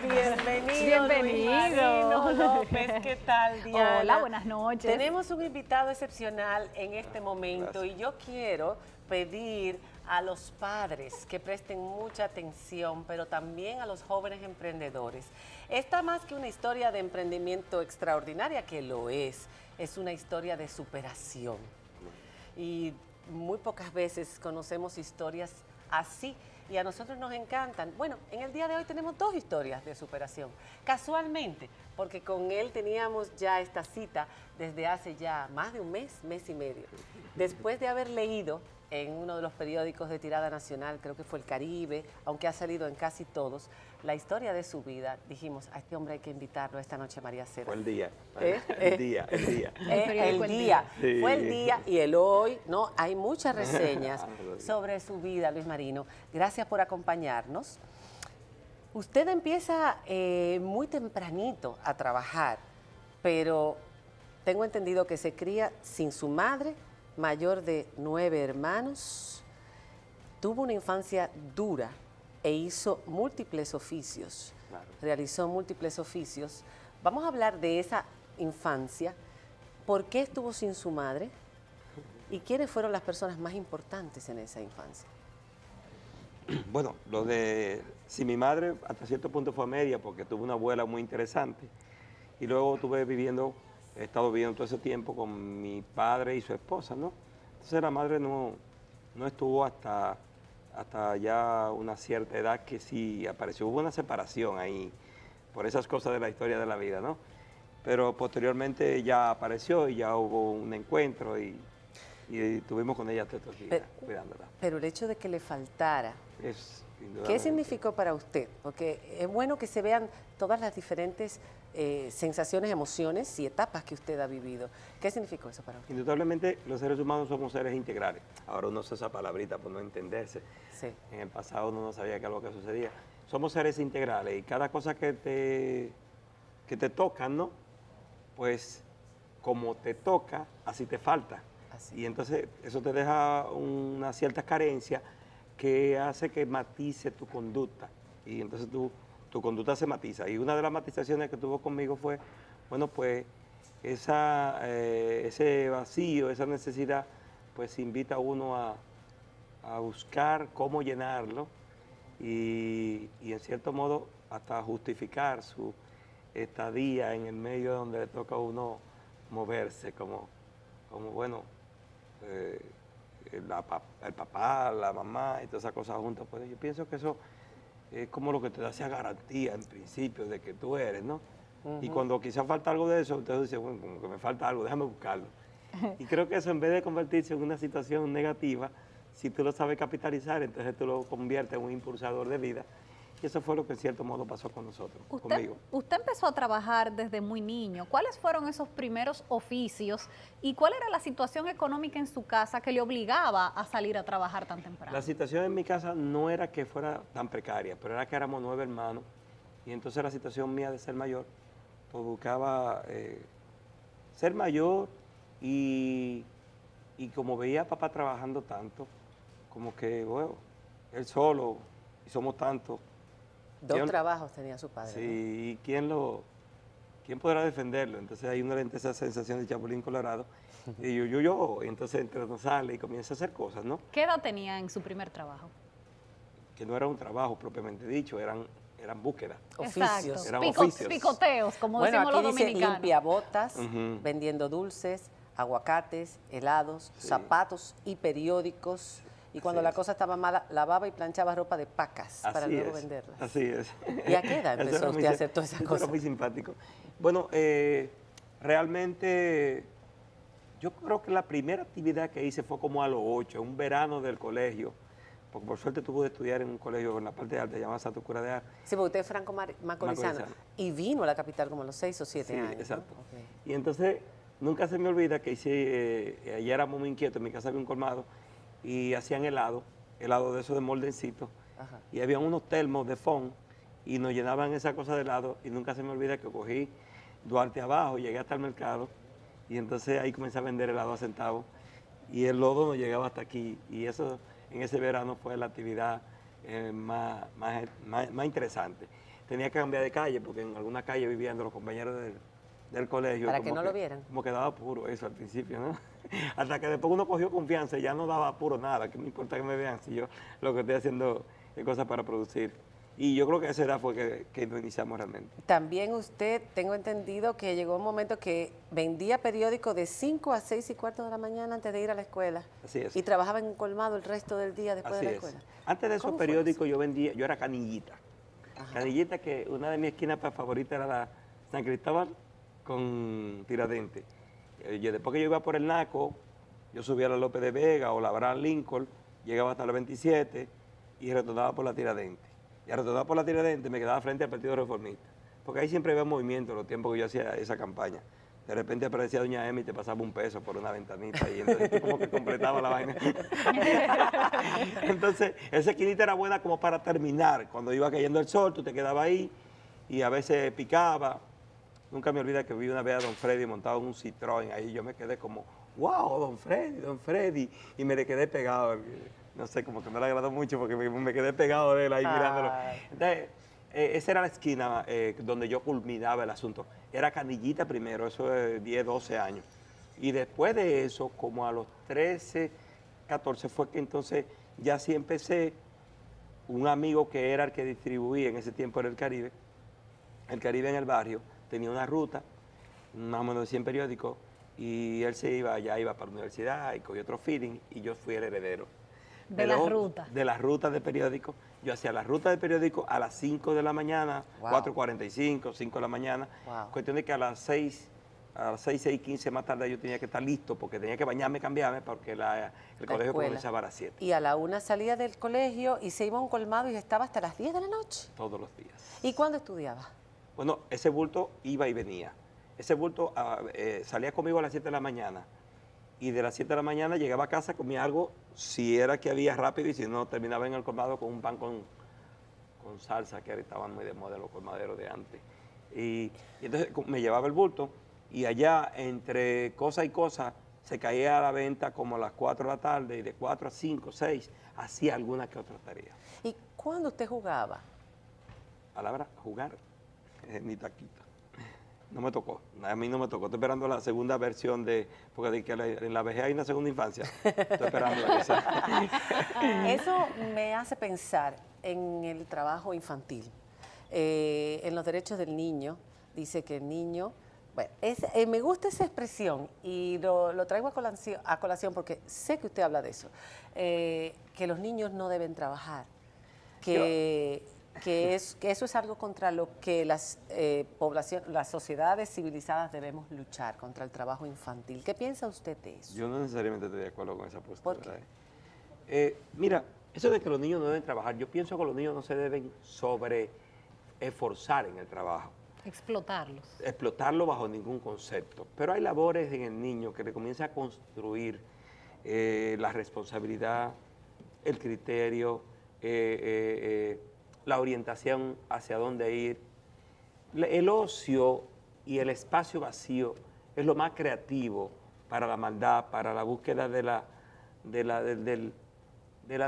Bienvenido. Bienvenido. Luis Marino López, ¿qué tal, Diana? Hola, buenas noches. Tenemos un invitado excepcional en este momento. Gracias. Y yo quiero pedir a los padres que presten mucha atención, pero también a los jóvenes emprendedores. Esta más que una historia de emprendimiento extraordinaria, que lo es una historia de superación. Y muy pocas veces conocemos historias así y a nosotros nos encantan. Bueno, en el día de hoy tenemos dos historias de superación, casualmente, porque con él teníamos ya esta cita desde hace ya más de un mes, mes y medio. Después de haber leído en uno de los periódicos de tirada nacional, creo que fue El Caribe, aunque ha salido en casi todos, la historia de su vida, dijimos, a este hombre hay que invitarlo esta noche, María Cera. Fue el día. El día. Sí. Fue el día y el hoy, ¿no? Hay muchas reseñas sobre su vida, Luis Marino. Gracias por acompañarnos. Usted empieza muy tempranito a trabajar, pero tengo entendido que se cría sin su madre, mayor de 9 hermanos, tuvo una infancia dura e hizo múltiples oficios, Claro. realizó múltiples oficios. Vamos a hablar de esa infancia, por qué estuvo sin su madre y quiénes fueron las personas más importantes en esa infancia. Bueno, lo de si mi madre hasta cierto punto fue media porque tuve una abuela muy interesante y luego he estado viviendo todo ese tiempo con mi padre y su esposa, ¿no? Entonces la madre no estuvo hasta ya una cierta edad que sí apareció. Hubo una separación ahí por esas cosas de la historia de la vida, ¿no? Pero posteriormente ya apareció y ya hubo un encuentro y estuvimos con ella todos los días cuidándola. Pero el hecho de que le faltara, Es, ¿qué significó para usted? Porque es bueno que se vean todas las diferentes sensaciones, emociones y etapas que usted ha vivido. ¿Qué significó eso para usted? Indudablemente los seres humanos somos seres integrales. Ahora uno usa esa palabrita por no entenderse. Sí. En el pasado uno no sabía qué era lo que sucedía. Somos seres integrales y cada cosa que te toca, ¿no? Pues como te toca, así te falta. Así. Y entonces eso te deja una cierta carencia que hace que matice tu conducta. Y entonces tu conducta se matiza. Y una de las matizaciones que tuvo conmigo fue, bueno, pues ese vacío, esa necesidad, pues invita a uno a buscar cómo llenarlo y en cierto modo hasta justificar su estadía en el medio donde le toca a uno moverse, como bueno, el papá, la mamá y todas esas cosas juntas. Pues yo pienso que eso es como lo que te da esa garantía en principio de que tú eres, ¿no? Y cuando quizás falta algo de eso, entonces dice, bueno, como que me falta algo, déjame buscarlo. Y creo que eso en vez de convertirse en una situación negativa, si tú lo sabes capitalizar, entonces tú lo conviertes en un impulsador de vida. Y eso fue lo que en cierto modo pasó con nosotros, conmigo. Usted empezó a trabajar desde muy niño. ¿Cuáles fueron esos primeros oficios y cuál era la situación económica en su casa que le obligaba a salir a trabajar tan temprano? La situación en mi casa no era que fuera tan precaria, pero era que éramos 9 hermanos y entonces la situación mía de ser mayor, pues buscaba ser mayor y como veía a papá trabajando tanto, como que, bueno, él solo y somos tantos. Dos trabajos tenía su padre. Sí, ¿no? ¿Quién podrá defenderlo? Entonces hay uno de esa sensación de Chapulín Colorado. Y yo, y entonces entre nos sale y comienza a hacer cosas, ¿no? ¿Qué edad tenía en su primer trabajo? Que no era un trabajo propiamente dicho, eran búsquedas. Oficios. Eran oficios. Picoteos, como Bueno, decimos aquí los dice dominicanos. limpiabotas, vendiendo dulces, aguacates, helados, Sí. zapatos y periódicos. Y cuando Así la es. cosa estaba mala, lavaba y planchaba ropa de pacas para Así luego es, venderlas. Así es. ¿Y a qué edad Eso empezó era usted muy a hacer todas esas eso cosas? Era muy simpático. Bueno, realmente yo creo que la primera actividad que hice fue como a los 8, un verano del colegio, porque por suerte tuve que estudiar en un colegio en la parte de alta llamado Santo Cura de Ar. Sí, porque usted es franco-macorizano Macorizano. y vino a la capital como a los 6 o 7 Sí, años. ¿no? exacto. Ok. Y entonces nunca se me olvida que allá éramos muy inquietos, en mi casa había un colmado y hacían helado de esos de moldencito, Ajá. y había unos termos de fond y nos llenaban esa cosa de helado y nunca se me olvida que cogí Duarte abajo, llegué hasta el mercado y entonces ahí comencé a vender helado a centavos y el lodo nos llegaba hasta aquí y eso en ese verano fue la actividad más interesante. tenía que cambiar de calle, porque en alguna calle vivían los compañeros del colegio. Para que no lo vieran. Como que daba apuro eso al principio, ¿no? Hasta que después uno cogió confianza y ya no daba apuro nada, que no importa que me vean si yo lo que estoy haciendo es cosas para producir. Y yo creo que a esa edad fue que nos iniciamos realmente. También usted, tengo entendido que llegó un momento que vendía periódico de 5 a 6 y cuarto de la mañana antes de ir a la escuela. Así es. Y trabajaba en un colmado el resto del día después Así de la es. escuela. Antes de esos ¿Cómo fue periódicos yo vendía, yo era canillita. Ajá. Canillita, que una de mis esquinas favoritas era la San Cristóbal con Tiradentes. Después que yo iba por el Naco, yo subía a la López de Vega o la Abraham Lincoln, llegaba hasta la 27 y retornaba por la Tiradentes. Y al retornar por la Tiradentes me quedaba frente al Partido Reformista. Porque ahí siempre había movimiento los tiempos que yo hacía esa campaña. De repente aparecía doña Emi y te pasaba un peso por una ventanita y entonces tú como que completaba la vaina. Entonces, esa esquinita era buena como para terminar. Cuando iba cayendo el sol, tú te quedabas ahí y a veces picaba. Nunca me olvida que vi una vez a don Freddy montado en un Citroën ahí. Yo me quedé como, wow, don Freddy. Y me le quedé pegado. No sé, como que me le agradó mucho porque me quedé pegado de él ahí mirándolo. Entonces, esa era la esquina donde yo culminaba el asunto. Era canillita primero, eso de 10, 12 años. Y después de eso, como a los 13, 14, fue que entonces ya sí empecé. Un amigo que era el que distribuía en ese tiempo era el Caribe en el barrio, tenía una ruta, más o menos de 100 periódicos, y él se iba, ya iba para la universidad y cogió otro feeling, y yo fui el heredero. De las rutas. De las rutas de periódicos. Yo hacía las rutas de periódicos a las 5 de la mañana, Wow. 4:45, 5 de la mañana. Wow. Cuestión de que a las 6, 6:15 más tarde yo tenía que estar listo porque tenía que bañarme, cambiarme, porque el colegio escuela. comenzaba a las 7. Y a la 1 salía del colegio y se iba a un colmado y estaba hasta las 10 de la noche. Todos los días. ¿Y cuándo estudiaba? Bueno, ese bulto iba y venía. Ese bulto salía conmigo a las 7 de la mañana. Y de las 7 de la mañana llegaba a casa, comía algo, si era que había rápido, y si no, terminaba en el colmado con un pan con salsa, que estaban muy de moda los colmaderos de antes. Y entonces me llevaba el bulto, y allá, entre cosa y cosa, se caía a la venta como a las 4 de la tarde, y de 4 a 5, 6, hacía alguna que otra tarea. ¿Y cuándo usted jugaba? Palabra, jugar, ni taquito. No me tocó, a mí no me tocó. Estoy esperando la segunda versión porque de que en la vejez hay una segunda infancia. Estoy esperando la que sea. Eso me hace pensar en el trabajo infantil, en los derechos del niño. Dice que el niño, bueno, me gusta esa expresión y lo traigo a colación porque sé que usted habla de eso, que los niños no deben trabajar, que eso es algo contra lo que las sociedades civilizadas debemos luchar, contra el trabajo infantil. ¿Qué piensa usted de eso? Yo no necesariamente estoy de acuerdo con esa postura. ¿Por qué? Mira, eso de que los niños no deben trabajar, yo pienso que los niños no se deben esforzar en el trabajo. Explotarlo bajo ningún concepto. Pero hay labores en el niño que le comienza a construir la responsabilidad, el criterio, la orientación hacia dónde ir. El ocio y el espacio vacío es lo más creativo para la maldad, para la búsqueda de la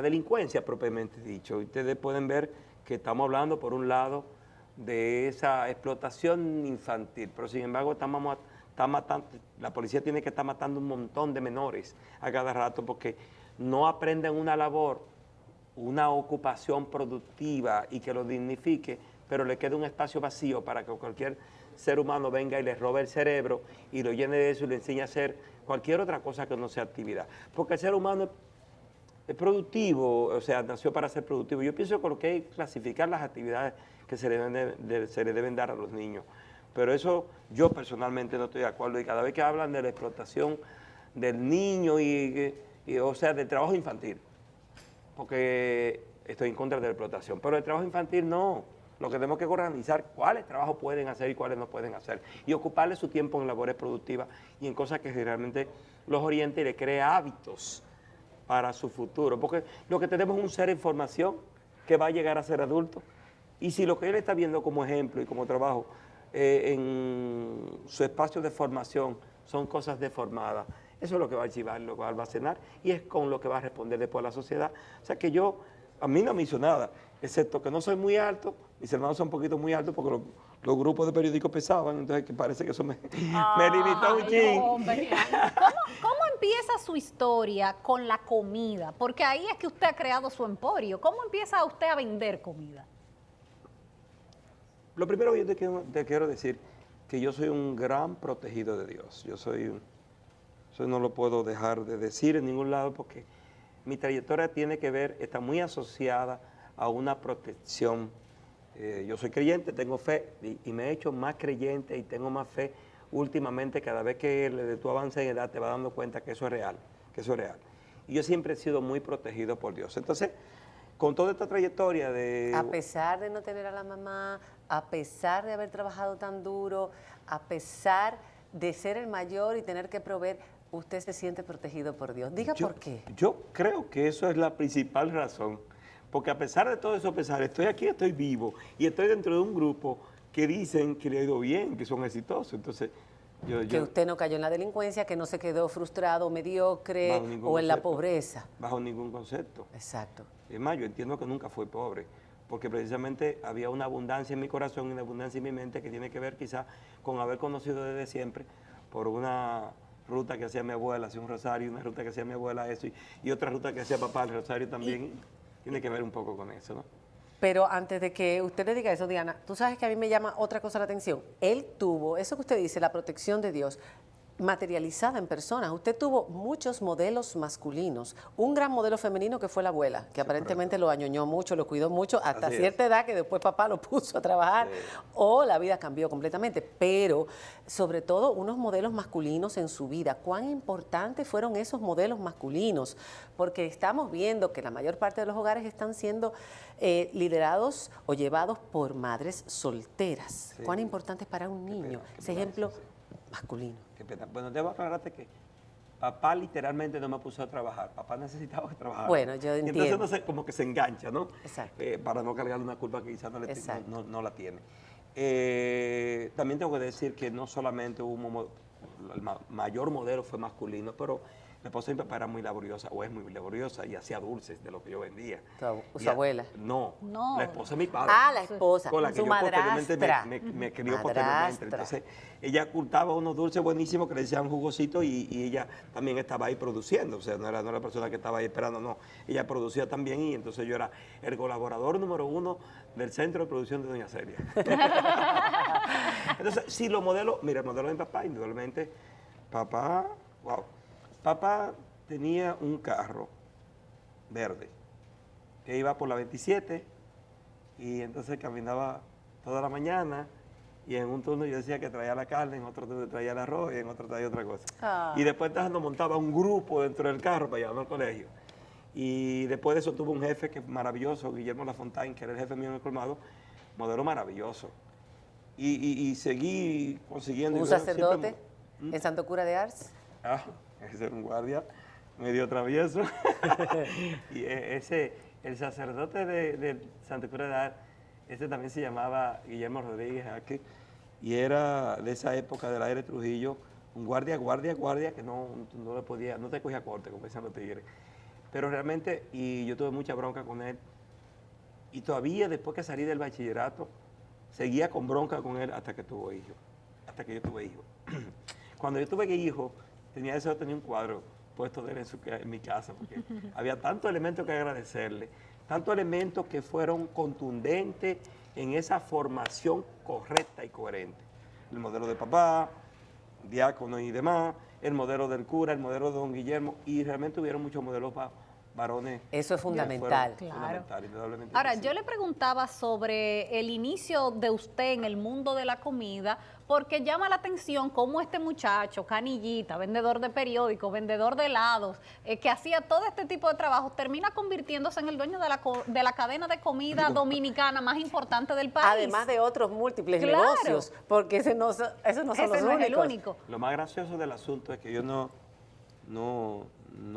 delincuencia propiamente dicho. Ustedes pueden ver que estamos hablando, por un lado, de esa explotación infantil, pero sin embargo la policía tiene que estar matando un montón de menores a cada rato porque no aprenden una labor, una ocupación productiva y que lo dignifique, pero le queda un espacio vacío para que cualquier ser humano venga y le robe el cerebro y lo llene de eso y le enseñe a hacer cualquier otra cosa que no sea actividad. Porque el ser humano es productivo, o sea, nació para ser productivo. Yo pienso que lo que hay que clasificar las actividades que se le deben dar a los niños. Pero eso yo personalmente no estoy de acuerdo y cada vez que hablan de la explotación del niño o sea, del trabajo infantil, porque estoy en contra de la explotación, pero el trabajo infantil no. Lo que tenemos que organizar cuáles trabajos pueden hacer y cuáles no pueden hacer y ocuparle su tiempo en labores productivas y en cosas que realmente los oriente y le cree hábitos para su futuro, porque lo que tenemos es un ser en formación que va a llegar a ser adulto y si lo que él está viendo como ejemplo y como trabajo en su espacio de formación son cosas deformadas, eso es lo que va a archivar, lo que va a almacenar y es con lo que va a responder después a la sociedad. O sea que yo a mí no me hizo nada, excepto que no soy muy alto, mis hermanos son un poquito muy altos porque los grupos de periódicos pesaban, entonces que parece que eso me limitó un Ay, chin. hombre. ¿Cómo empieza su historia con la comida? Porque ahí es que usted ha creado su emporio. ¿Cómo empieza usted a vender comida? Lo primero que yo te quiero decir que yo soy un gran protegido de Dios. Eso no lo puedo dejar de decir en ningún lado porque mi trayectoria tiene que ver, está muy asociada a una protección. Yo soy creyente, tengo fe y me he hecho más creyente y tengo más fe últimamente. Cada vez que tú avanzas en edad te vas dando cuenta que eso es real, que eso es real. Y yo siempre he sido muy protegido por Dios. Entonces, con toda esta trayectoria de... A pesar de no tener a la mamá, a pesar de haber trabajado tan duro, a pesar de ser el mayor y tener que proveer, usted se siente protegido por Dios. Diga por qué. Yo creo que eso es la principal razón. Porque a pesar de todo eso, estoy aquí, estoy vivo y estoy dentro de un grupo que dicen que le ha ido bien, que son exitosos. Entonces, que usted no cayó en la delincuencia, que no se quedó frustrado, mediocre o en la pobreza. Bajo ningún concepto. Exacto. Es más, yo entiendo que nunca fui pobre, porque precisamente había una abundancia en mi corazón y una abundancia en mi mente que tiene que ver quizás con haber conocido desde siempre por una ruta que hacía mi abuela, hacía un rosario, una ruta que hacía mi abuela eso y otra ruta que hacía papá, el rosario también. Tiene que ver un poco con eso, ¿no? Pero antes de que usted le diga eso, Diana, tú sabes que a mí me llama otra cosa la atención. Él tuvo, eso que usted dice, la protección de Dios, materializada en personas. Usted tuvo muchos modelos masculinos, un gran modelo femenino que fue la abuela, que aparentemente lo añoñó mucho, lo cuidó mucho, hasta cierta edad que después papá lo puso a trabajar, o la vida cambió completamente, pero sobre todo unos modelos masculinos en su vida. ¿Cuán importantes fueron esos modelos masculinos? Porque estamos viendo que la mayor parte de los hogares están siendo liderados o llevados por madres solteras. ¿Cuán importante es para un niño ese ejemplo masculino? Qué pena. Bueno, debo aclararte que papá literalmente no me puso a trabajar. Papá necesitaba que trabajara. Bueno, yo entiendo. Entonces no sé, como que se engancha, ¿no? Exacto. Para no cargarle una culpa que quizás no la tiene. También tengo que decir que no solamente el mayor modelo fue masculino, pero mi esposa y mi papá era muy laboriosa, o es muy laboriosa, y hacía dulces de lo que yo vendía. ¿Su abuela? No, No. la esposa de mi padre. Ah, la esposa, Con la que su yo madrastra. posteriormente me crió posteriormente. Entonces, ella ocultaba unos dulces buenísimos que le decían jugositos y ella también estaba ahí produciendo. O sea, no era la persona que estaba ahí esperando, no. Ella producía también y entonces yo era el colaborador número 1 del centro de producción de Doña Celia. Entonces, sí, los modelos, mira, el modelo de mi papá, indudablemente, papá, wow. Papá tenía un carro verde que iba por la 27 y entonces caminaba toda la mañana y en un turno yo decía que traía la carne, en otro turno traía el arroz y en otro traía otra cosa. Y después entonces nos montaba un grupo dentro del carro para llevarnos al colegio. Y después de eso tuve un jefe que es maravilloso, Guillermo Lafontaine, que era el jefe mío en el colmado, modelo maravilloso. Y seguí consiguiendo. ¿Un sacerdote en Santo Cura de Ars? Ah, ese era un guardia medio travieso. Y el sacerdote de Santa Cruz de Ars, ese también se llamaba Guillermo Rodríguez Jaque, y era de esa época del aire Trujillo, un guardia que no te cogía corte, como decían los tigres. Pero realmente, y yo tuve mucha bronca con él, y todavía después que salí del bachillerato, seguía con bronca con él hasta que tuvo hijo, hasta que yo tuve hijo. Cuando yo tuve hijo, tenía deseo de tener un cuadro puesto de él en mi casa, porque había tantos elementos que agradecerle, tantos elementos que fueron contundentes en esa formación correcta y coherente. El modelo de papá, diácono y demás, el modelo del cura, el modelo de don Guillermo, y realmente hubieron muchos modelos varones. Eso es fundamental. Fundamental, indudablemente. Ahora, sí. yo le preguntaba sobre el inicio de usted en el mundo de la comida, porque llama la atención cómo este muchacho, canillita, vendedor de periódicos, vendedor de helados, que hacía todo este tipo de trabajo, termina convirtiéndose en el dueño de la cadena de comida dominicana más importante del país. Además de otros múltiples negocios, porque ese no son los únicos. Lo más gracioso del asunto es que yo no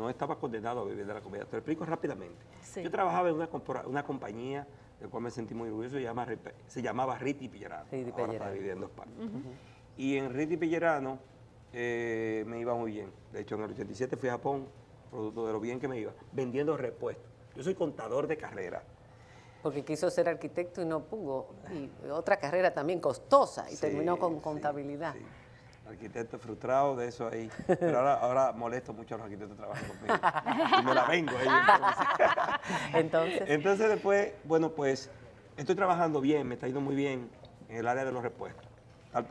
estaba condenado a vivir de la comida. Te lo explico rápidamente. Sí. Yo trabajaba en una compañía del cual me sentí muy orgulloso, se llamaba Riti Pillerano. Ahora está dividido en dos partes. Y en Riti Pillerano me iba muy bien. De hecho, en el 87 fui a Japón, producto de lo bien que me iba, vendiendo repuestos. Yo soy contador de carrera. Porque quiso ser arquitecto y no pudo. Y otra carrera también costosa y Sí, terminó con sí, contabilidad. sí. Arquitecto frustrado de eso ahí. Pero ahora molesto mucho a los arquitectos que trabajan conmigo. Y me la vengo ahí. Entonces después, bueno, pues estoy trabajando bien, me está yendo muy bien en el área de los repuestos.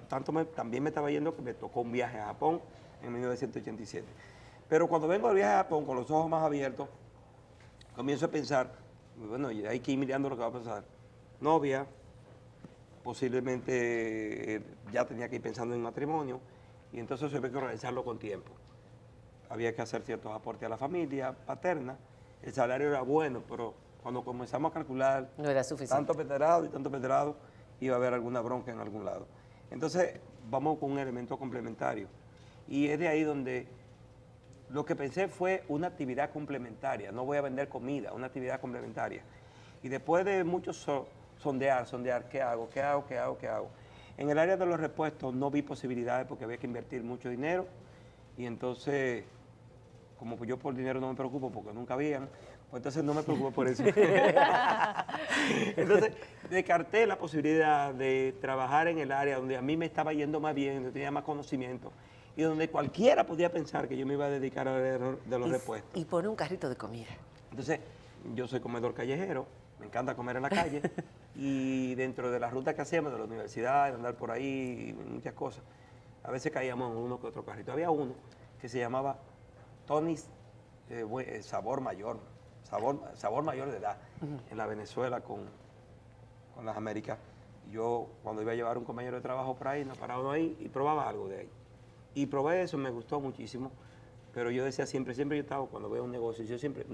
También me estaba yendo que me tocó un viaje a Japón en 1987. Pero cuando vengo del viaje a Japón con los ojos más abiertos, comienzo a pensar, bueno, y hay que ir mirando lo que va a pasar. Novia, posiblemente ya tenía que ir pensando en matrimonio, y entonces había que organizarlo con tiempo. Había que hacer ciertos aportes a la familia paterna, el salario era bueno, pero cuando comenzamos a calcular No era suficiente. tanto peterado y tanto peterado, iba a haber alguna bronca en algún lado. Entonces vamos con un elemento complementario, y es de ahí donde lo que pensé fue una actividad complementaria, no voy a vender comida, una actividad complementaria. Y después de mucho sondear, ¿qué hago? En el área de los repuestos no vi posibilidades porque había que invertir mucho dinero, y entonces, como yo por dinero no me preocupo porque nunca habían, pues entonces no me preocupo por eso. Entonces descarté la posibilidad de trabajar en el área donde a mí me estaba yendo más bien, donde tenía más conocimiento, y donde cualquiera podía pensar que yo me iba a dedicar al área de los repuestos. Y pone un carrito de comida. Entonces, yo soy comedor callejero, me encanta comer en la calle, y dentro de las rutas que hacíamos, de la universidad, de andar por ahí, muchas cosas, a veces caíamos en uno que otro carrito. Había uno que se llamaba Tony's Sabor Mayor, sabor mayor de edad, en la Venezuela con las Américas. Yo, cuando iba a llevar un compañero de trabajo por ahí, nos parábamos ahí y probaba algo de ahí. Y probé eso, me gustó muchísimo, pero yo decía siempre yo estaba, cuando veo un negocio, yo siempre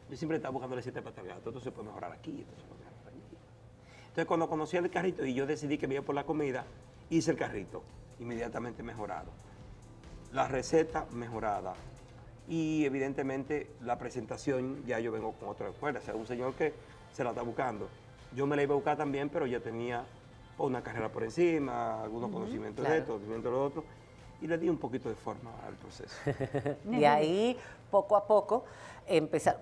estaba buscando siete patas al gato, esto se puede mejorar aquí, esto se puede mejorar allí. Entonces, cuando conocí el carrito y yo decidí que me iba por la comida, hice el carrito, inmediatamente mejorado. La receta mejorada. Y evidentemente la presentación, ya yo vengo con otra escuela, o sea, un señor que se la está buscando. Yo me la iba a buscar también, pero yo tenía una carrera por encima, algunos conocimientos de esto, conocimientos de lo otro, y le di un poquito de forma al proceso. Y ahí, poco a poco,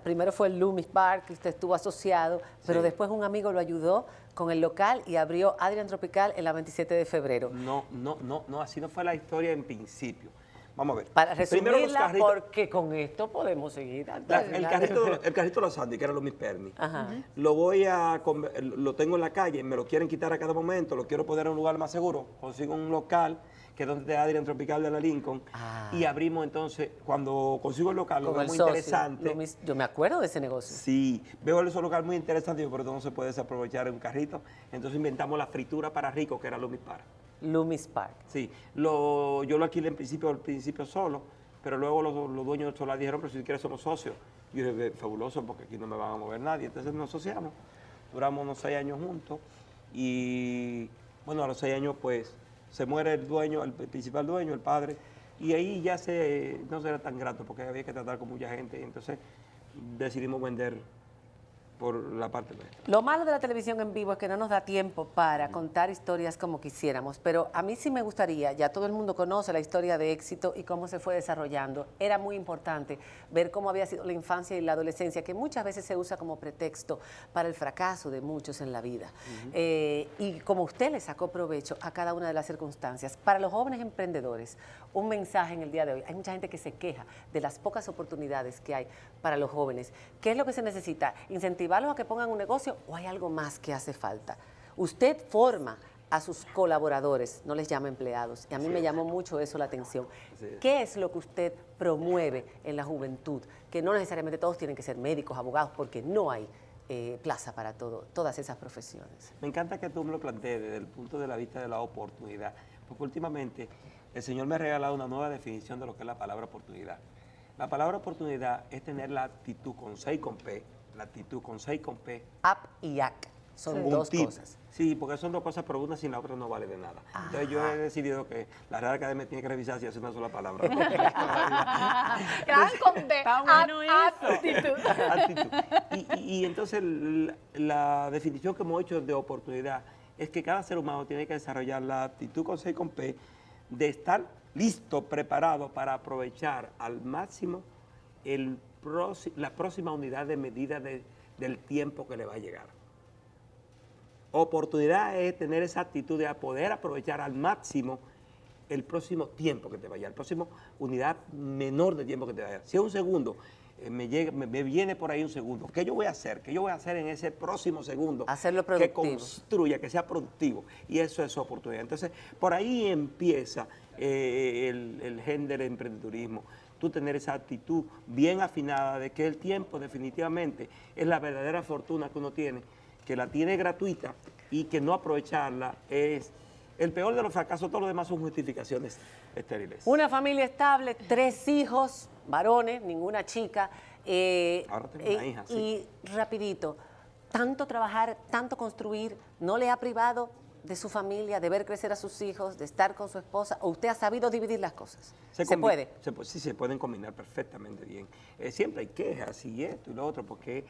primero fue el Loomis Bar, que usted estuvo asociado, pero Sí. después un amigo lo ayudó con el local y abrió Adrian Tropical en la 27 de febrero. No, así no fue la historia en principio. Vamos a ver. Para Primero los resumirla, carritos, porque con esto podemos seguir. el carrito de los Sandy, que era los Miss Perni. Ajá. Lo tengo en la calle, me lo quieren quitar a cada momento, lo quiero poner en un lugar más seguro, consigo un local que es donde está Adrian Tropical de la Lincoln, y abrimos entonces, cuando consigo el local, lo Con veo el muy socio, interesante. Yo me acuerdo de ese negocio. Sí, veo ese local muy interesante, digo, pero no se puede desaprovechar en un carrito. Entonces inventamos la fritura para ricos, que era Loomis Bar. Loomis Park. Sí, yo lo alquilé al principio solo, pero luego los dueños del solar dijeron, pero si quieres somos socios. Y yo dije, fabuloso, porque aquí no me van a mover nadie. Entonces nos asociamos, duramos unos 6 años juntos, y bueno, a los 6 años pues se muere el dueño, el principal dueño, el padre, y ahí ya no era tan grato, porque había que tratar con mucha gente, y entonces decidimos vender por la parte nuestra. Lo malo de la televisión en vivo es que no nos da tiempo para contar historias como quisiéramos, pero a mí sí me gustaría, ya todo el mundo conoce la historia de éxito y cómo se fue desarrollando. Era muy importante ver cómo había sido la infancia y la adolescencia, que muchas veces se usa como pretexto para el fracaso de muchos en la vida. Y como usted le sacó provecho a cada una de las circunstancias. Para los jóvenes emprendedores, un mensaje en el día de hoy. Hay mucha gente que se queja de las pocas oportunidades que hay para los jóvenes. ¿Qué es lo que se necesita? ¿Incentivarlos a que pongan un negocio o hay algo más que hace falta? Usted forma a sus colaboradores, no les llama empleados, y a mí me llamó mucho eso la atención. ¿Qué es lo que usted promueve en la juventud? Que no necesariamente todos tienen que ser médicos, abogados, porque no hay plaza para todas esas profesiones. Me encanta que tú me lo plantees desde el punto de la vista de la oportunidad, porque últimamente el Señor me ha regalado una nueva definición de lo que es la palabra oportunidad. La palabra oportunidad es tener la actitud con C y con P, la actitud con C y con P. App y AC son dos cosas. Sí, porque son dos cosas, pero una sin la otra no vale de nada. Entonces yo he decidido que la Real Academia tiene que revisar si es una sola palabra. Gran conte. Está bueno Actitud. Actitud. Y entonces la definición que hemos hecho de oportunidad es que cada ser humano tiene que desarrollar la actitud con C y con P de estar listo, preparado para aprovechar al máximo el la próxima unidad de medida del tiempo que le va a llegar. Oportunidad es tener esa actitud de poder aprovechar al máximo el próximo tiempo que te vaya, el próximo unidad menor de tiempo que te vaya. Si es un segundo, me viene por ahí un segundo. ¿Qué yo voy a hacer? ¿Qué yo voy a hacer en ese próximo segundo? Hacerlo productivo. Que construya, que sea productivo. Y eso es su oportunidad. Entonces, por ahí empieza el género de emprendedurismo. Tú tener esa actitud bien afinada de que el tiempo definitivamente es la verdadera fortuna que uno tiene, que la tiene gratuita y que no aprovecharla es el peor de los fracasos. Todo lo demás son justificaciones estériles. Una familia estable, 3 hijos, varones, ninguna chica. Ahora tengo una hija, sí. Y rapidito, tanto trabajar, tanto construir, ¿no le ha privado de su familia, de ver crecer a sus hijos, de estar con su esposa? ¿O usted ha sabido dividir las cosas? ¿Se puede? Sí, se pueden combinar perfectamente bien. Siempre hay quejas y esto y lo otro, porque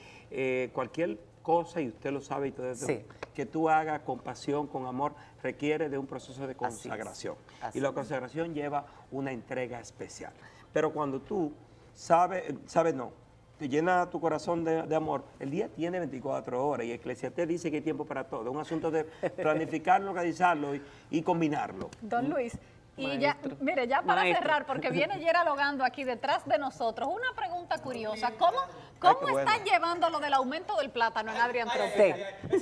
cualquier cosa, y usted lo sabe y todo eso, sí, que tú hagas con pasión, con amor, requiere de un proceso de consagración. Y la consagración lleva una entrega especial. Pero cuando tú sabes no, te llena tu corazón de amor, el día tiene 24 horas y Eclesiastés dice que hay tiempo para todo. Es un asunto de planificarlo, organizarlo y combinarlo. Don Luis, y Maestro. ya, mire, ya para Maestro. cerrar, porque viene Yera Logando aquí detrás de nosotros, una pregunta curiosa. ¿Cómo qué están bueno. llevando lo del aumento del plátano en Adrián Tropical? Sí.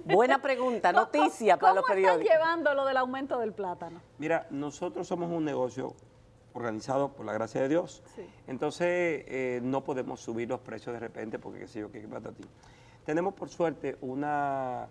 Buena pregunta, noticia para los ¿Cómo periódicos. están llevando lo del aumento del plátano? Mira, nosotros somos un negocio organizado por la gracia de Dios. Sí. Entonces, no podemos subir los precios de repente porque qué sé yo, qué pasa a ti. Tenemos por suerte unos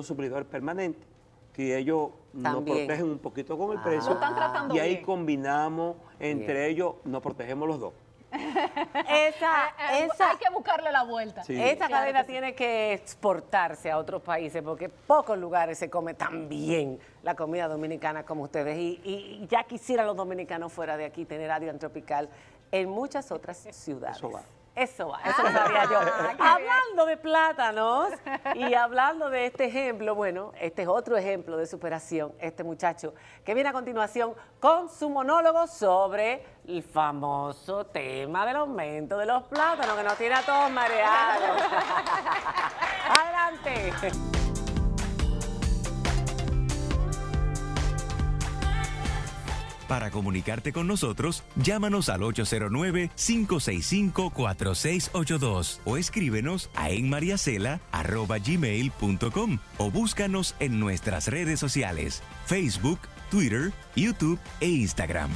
suplidores permanentes que ellos nos También. protegen un poquito con el precio. Lo están tratando y ahí bien. combinamos, entre Bien. ellos nos protegemos los dos. Esa Hay que buscarle la vuelta. Sí. Esta Claro cadena que sí. tiene que exportarse a otros países porque pocos lugares se come tan bien la comida dominicana como ustedes. Y ya quisieran los dominicanos fuera de aquí tener Adrián Tropical en muchas otras ciudades. Eso va. Eso lo sabía yo. qué Hablando de plátanos y hablando de este ejemplo, bueno, este es otro ejemplo de superación, este muchacho que viene a continuación con su monólogo sobre el famoso tema del aumento de los plátanos que nos tiene a todos mareados. Adelante. Para comunicarte con nosotros, llámanos al 809-565-4682 o escríbenos a enmariacela@gmail.com o búscanos en nuestras redes sociales, Facebook, Twitter, YouTube e Instagram.